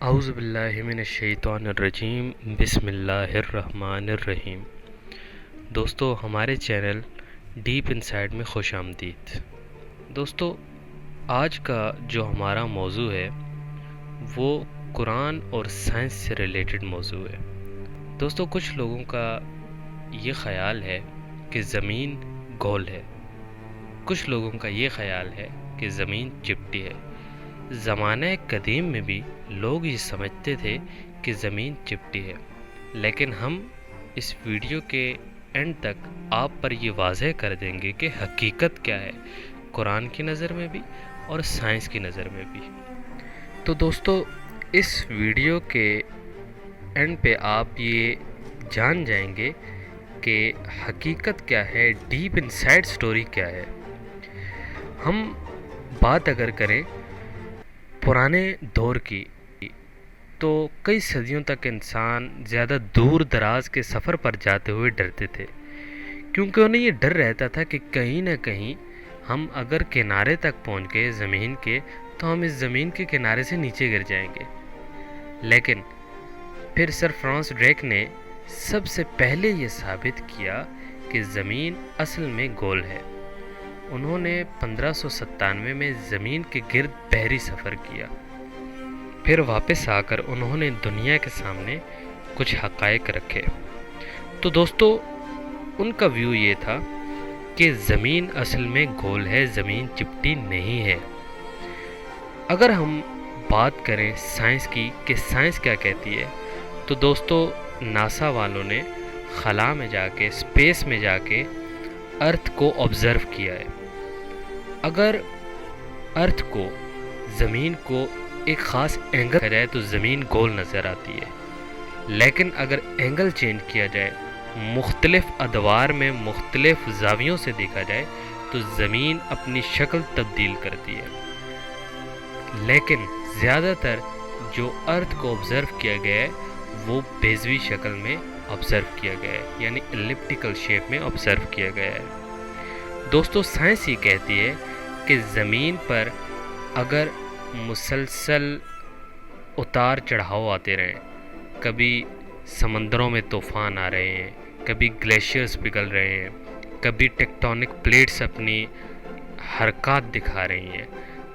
اعوذ باللہ من الشیطان الرجیم بسم اللہ الرحمن الرحیم۔ دوستو، ہمارے چینل ڈیپ انسائیڈ میں خوش آمدید۔ دوستو، آج کا جو ہمارا موضوع ہے وہ قرآن اور سائنس سے ریلیٹڈ موضوع ہے۔ دوستو، کچھ لوگوں کا یہ خیال ہے کہ زمین گول ہے، کچھ لوگوں کا یہ خیال ہے کہ زمین چپٹی ہے۔ زمانہ قدیم میں بھی لوگ یہ سمجھتے تھے کہ زمین چپٹی ہے، لیکن ہم اس ویڈیو کے اینڈ تک آپ پر یہ واضح کر دیں گے کہ حقیقت کیا ہے، قرآن کی نظر میں بھی اور سائنس کی نظر میں بھی۔ تو دوستو، اس ویڈیو کے اینڈ پہ آپ یہ جان جائیں گے کہ حقیقت کیا ہے، ڈیپ انسائیڈ سٹوری کیا ہے۔ ہم بات اگر کریں پرانے دور کی تو کئی صدیوں تک انسان زیادہ دور دراز کے سفر پر جاتے ہوئے ڈرتے تھے، کیونکہ انہیں یہ ڈر رہتا تھا کہ کہیں نہ کہیں ہم اگر کنارے تک پہنچ گئے زمین کے تو ہم اس زمین کے کنارے سے نیچے گر جائیں گے۔ لیکن پھر سر فرانسس ڈریک نے سب سے پہلے یہ ثابت کیا کہ زمین اصل میں گول ہے۔ انہوں نے 1597 میں زمین کے گرد بحری سفر کیا، پھر واپس آ کر انہوں نے دنیا کے سامنے کچھ حقائق رکھے۔ تو دوستو، ان کا ویو یہ تھا کہ زمین اصل میں گول ہے، زمین چپٹی نہیں ہے۔ اگر ہم بات کریں سائنس کی کہ سائنس کیا کہتی ہے، تو دوستو، ناسا والوں نے خلا میں جا کے، اسپیس میں جا کے ارتھ کو آبزرو کیا ہے۔ اگر ارتھ کو، زمین کو ایک خاص اینگل کیا جائے تو زمین گول نظر آتی ہے، لیکن اگر اینگل چینج کیا جائے، مختلف ادوار میں مختلف زاویوں سے دیکھا جائے تو زمین اپنی شکل تبدیل کرتی ہے۔ لیکن زیادہ تر جو ارتھ کو آبزرو کیا گیا ہے وہ بیضوی شکل میں آبزرو کیا گیا ہے، یعنی ایلپٹیکل شیپ میں آبزرو کیا گیا ہے۔ دوستو، سائنس یہ کہتی ہے کہ زمین پر اگر مسلسل اتار چڑھاؤ آتے رہیں، کبھی سمندروں میں طوفان آ رہے ہیں، کبھی گلیشیئرز پگھل رہے ہیں، کبھی ٹیکٹونک پلیٹس اپنی حرکات دکھا رہی ہیں،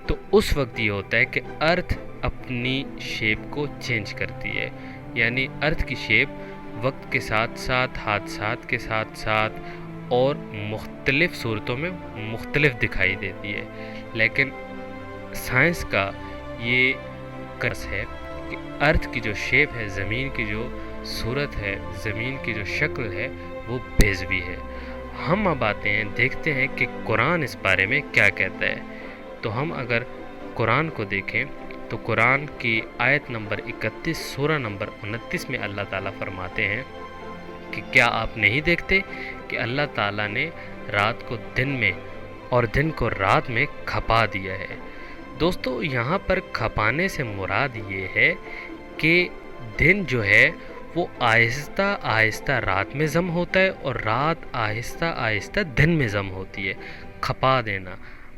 تو اس وقت یہ ہوتا ہے کہ ارتھ اپنی شیپ کو چینج کرتی ہے، یعنی ارتھ کی شیپ وقت کے ساتھ ساتھ، حادثات کے ساتھ ساتھ اور مختلف صورتوں میں مختلف دکھائی دیتی ہے۔ لیکن سائنس کا یہ قص ہے کہ ارتھ کی جو شیپ ہے، زمین کی جو صورت ہے، زمین کی جو شکل ہے، وہ بیضوی ہے۔ ہم اب آتے ہیں، دیکھتے ہیں کہ قرآن اس بارے میں کیا کہتا ہے۔ تو ہم اگر قرآن کو دیکھیں تو قرآن کی آیت نمبر 31 سورہ نمبر 29 میں اللہ تعالیٰ فرماتے ہیں کہ کیا آپ نہیں دیکھتے کہ اللہ تعالیٰ نے رات کو دن میں اور دن کو رات میں کھپا دیا ہے۔ دوستو، یہاں پر کھپانے سے مراد یہ ہے کہ دن جو ہے وہ آہستہ آہستہ رات میں ضم ہوتا ہے اور رات آہستہ آہستہ دن میں ضم ہوتی ہے۔ کھپا دینا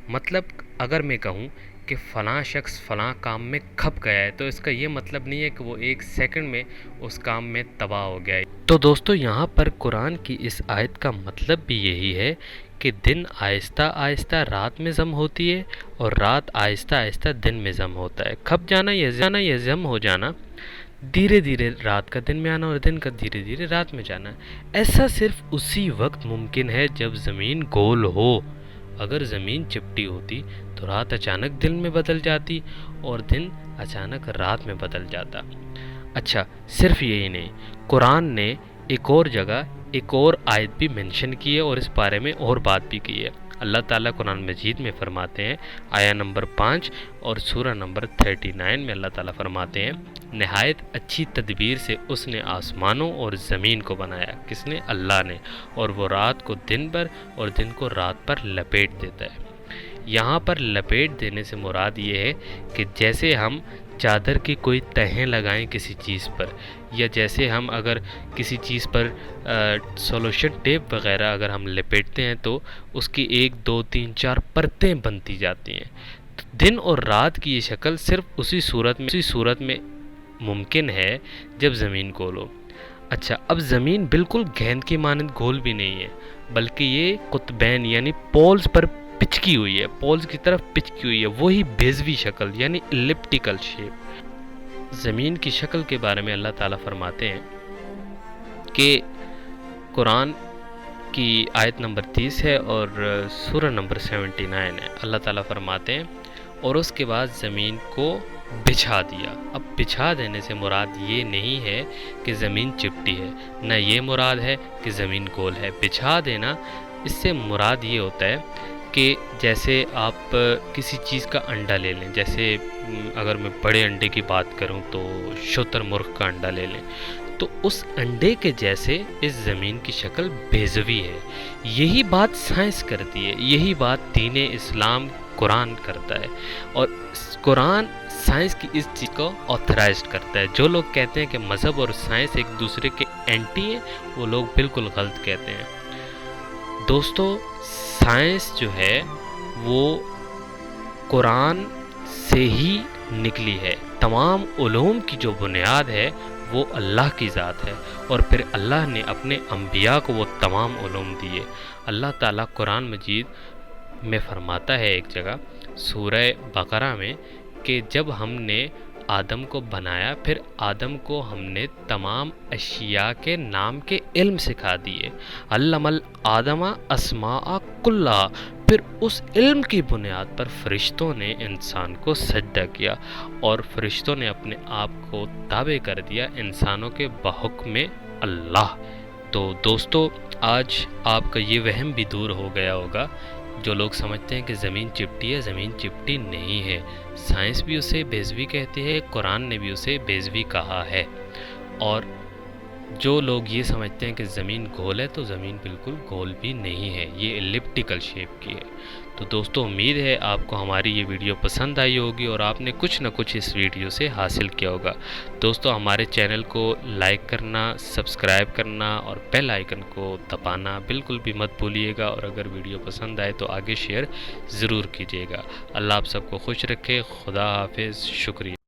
مطلب، اگر میں کہوں کہ فلاں شخص فلاں کام میں کھپ گیا ہے تو اس کا یہ مطلب نہیں ہے کہ وہ ایک سیکنڈ میں اس کام میں تباہ ہو گیا ہے۔ تو دوستو، یہاں پر قرآن کی اس آیت کا مطلب بھی یہی ہے کہ دن آہستہ آہستہ رات میں ضم ہوتی ہے اور رات آہستہ آہستہ دن میں ضم ہوتا ہے۔ کھپ جانا یا ضم ہو جانا، دھیرے دھیرے رات کا دن میں آنا اور دن کا دھیرے دھیرے رات میں جانا، ایسا صرف اسی وقت ممکن ہے جب زمین گول ہو۔ اگر زمین چپٹی ہوتی تو رات اچانک دن میں بدل جاتی اور دن اچانک رات میں بدل جاتا۔ اچھا، صرف یہی نہیں، قرآن نے ایک اور جگہ ایک اور آیت بھی منشن کی ہے اور اس بارے میں اور بات بھی کی ہے۔ اللہ تعالیٰ قرآن مجید میں فرماتے ہیں، آیہ نمبر 5 اور سورہ نمبر 39 میں اللہ تعالیٰ فرماتے ہیں، نہایت اچھی تدبیر سے اس نے آسمانوں اور زمین کو بنایا۔ کس نے؟ اللہ نے۔ اور وہ رات کو دن پر اور دن کو رات پر لپیٹ دیتا ہے۔ یہاں پر لپیٹ دینے سے مراد یہ ہے کہ جیسے ہم چادر کی کوئی تہیں لگائیں کسی چیز پر، یا جیسے ہم اگر کسی چیز پر سولوشن ٹیپ وغیرہ اگر ہم لپیٹتے ہیں تو اس کی 1 2 3 4 پرتیں بنتی جاتی ہیں۔ دن اور رات کی یہ شکل صرف اسی صورت میں ممکن ہے جب زمین گول ہو۔ اچھا، اب زمین بالکل گیند کی مانند گول بھی نہیں ہے، بلکہ یہ قطبین یعنی پولز پر پچکی ہوئی ہے، پولز کی طرف پچکی ہوئی ہے، وہی بیضوی شکل یعنی الپٹیکل شیپ۔ زمین کی شکل کے بارے میں اللہ تعالیٰ فرماتے ہیں کہ قرآن کی آیت نمبر 30 ہے اور سورہ نمبر 79 ہے۔ اللہ تعالیٰ فرماتے ہیں اور اس کے بعد زمین کو بچھا دیا۔ اب بچھا دینے سے مراد یہ نہیں ہے کہ زمین چپٹی ہے، نہ یہ مراد ہے کہ زمین گول ہے۔ بچھا دینا اس سے مراد یہ ہوتا ہے کہ جیسے آپ کسی چیز کا انڈا لے لیں، جیسے اگر میں بڑے انڈے کی بات کروں تو شتر مرغ کا انڈا لے لیں، تو اس انڈے کے جیسے اس زمین کی شکل بیضوی ہے۔ یہی بات سائنس کرتی ہے، یہی بات دین اسلام قرآن کرتا ہے، اور قرآن سائنس کی اس چیز کو آتھرائزڈ کرتا ہے۔ جو لوگ کہتے ہیں کہ مذہب اور سائنس ایک دوسرے کے اینٹی ہیں، وہ لوگ بالکل غلط کہتے ہیں۔ دوستو، سائنس جو ہے وہ قرآن سے ہی نکلی ہے۔ تمام علوم کی جو بنیاد ہے وہ اللہ کی ذات ہے، اور پھر اللہ نے اپنے انبیاء کو وہ تمام علوم دیے۔ اللہ تعالیٰ قرآن مجید میں فرماتا ہے ایک جگہ سورہ بقرہ میں کہ جب ہم نے آدم کو بنایا، پھر آدم کو ہم نے تمام اشیاء کے نام کے علم سکھا دیے۔ علم الآدم اسماء کلھا، پھر اس علم کی بنیاد پر فرشتوں نے انسان کو سجدہ کیا، اور فرشتوں نے اپنے آپ کو تابع کر دیا انسانوں کے بحکم اللہ۔ تو دوستو، آج آپ کا یہ وہم بھی دور ہو گیا ہوگا۔ جو لوگ سمجھتے ہیں کہ زمین چپٹی ہے، زمین چپٹی نہیں ہے۔ سائنس بھی اسے بیضوی کہتی ہے، قرآن نے بھی اسے بیضوی کہا ہے، اور جو لوگ یہ سمجھتے ہیں کہ زمین گول ہے تو زمین بالکل گول بھی نہیں ہے، یہ الپٹیکل شیپ کی ہے۔ تو دوستو، امید ہے آپ کو ہماری یہ ویڈیو پسند آئی ہوگی اور آپ نے کچھ نہ کچھ اس ویڈیو سے حاصل کیا ہوگا۔ دوستو، ہمارے چینل کو لائک کرنا، سبسکرائب کرنا اور بیل آئیکن کو دبانا بالکل بھی مت بھولیے گا، اور اگر ویڈیو پسند آئے تو آگے شیئر ضرور کیجیے گا۔ اللہ آپ سب کو خوش رکھے۔ خدا حافظ، شکریہ۔